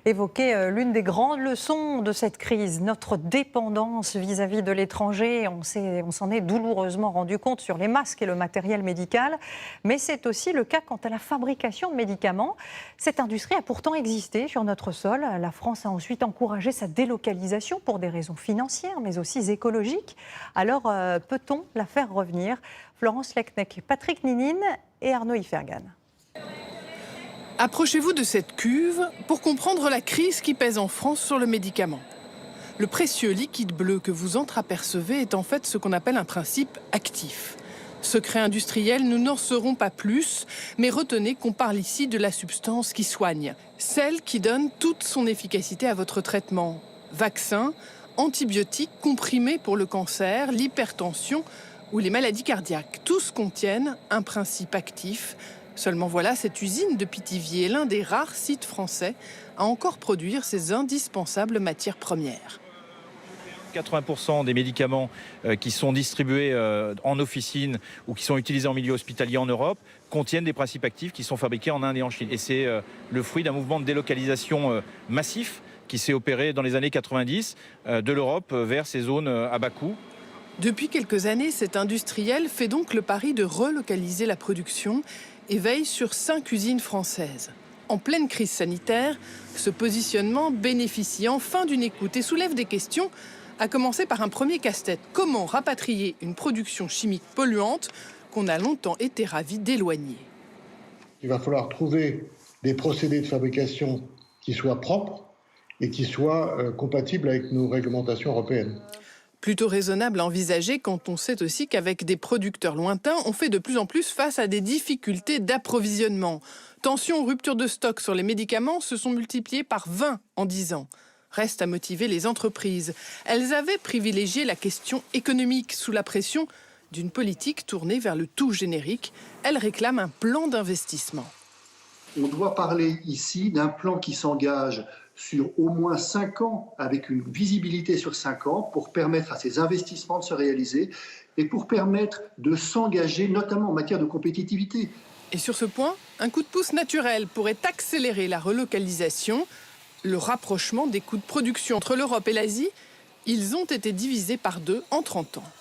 évoquer l'une des grandes leçons de cette crise, notre dépendance vis-à-vis de l'étranger. On s'en est douloureusement rendu compte sur les masques et le matériel médical, mais c'est aussi le cas quant à la fabrication de médicaments. Cette industrie a pourtant existé sur notre sol. La France a ensuite encouragé sa délocalisation pour des raisons financières, mais aussi écologiques. Alors, peut-on la faire revenir? Florence Lecnec, Patrick Ninine et Arnaud Ifergan. Approchez-vous de cette cuve pour comprendre la crise qui pèse en France sur le médicament. Le précieux liquide bleu que vous entreapercevez est en fait ce qu'on appelle un principe actif. Secret industriel, nous n'en saurons pas plus, mais retenez qu'on parle ici de la substance qui soigne, celle qui donne toute son efficacité à votre traitement. Vaccins, antibiotiques, comprimés pour le cancer, l'hypertension ou les maladies cardiaques, tous contiennent un principe actif. Seulement voilà, cette usine de Pithiviers est l'un des rares sites français à encore produire ces indispensables matières premières. 80% des médicaments qui sont distribués en officine ou qui sont utilisés en milieu hospitalier en Europe contiennent des principes actifs qui sont fabriqués en Inde et en Chine. Et c'est le fruit d'un mouvement de délocalisation massif qui s'est opéré dans les années 90 de l'Europe vers ces zones à bas coût. Depuis quelques années, cet industriel fait donc le pari de relocaliser la production et veille sur 5 usines françaises. En pleine crise sanitaire, ce positionnement bénéficie enfin d'une écoute et soulève des questions, à commencer par un premier casse-tête. Comment rapatrier une production chimique polluante qu'on a longtemps été ravis d'éloigner? Il va falloir trouver des procédés de fabrication qui soient propres et qui soient compatibles avec nos réglementations européennes. Plutôt raisonnable à envisager quand on sait aussi qu'avec des producteurs lointains, on fait de plus en plus face à des difficultés d'approvisionnement. Tensions, ruptures de stock sur les médicaments se sont multipliées par 20 en 10 ans. Reste à motiver les entreprises. Elles avaient privilégié la question économique sous la pression d'une politique tournée vers le tout générique. Elles réclament un plan d'investissement. On doit parler ici d'un plan qui s'engage sur au moins 5 ans, avec une visibilité sur 5 ans, pour permettre à ces investissements de se réaliser et pour permettre de s'engager, notamment en matière de compétitivité. Et sur ce point, un coup de pouce naturel pourrait accélérer la relocalisation. Le rapprochement des coûts de production entre l'Europe et l'Asie, ils ont été divisés par 2 en 30 ans.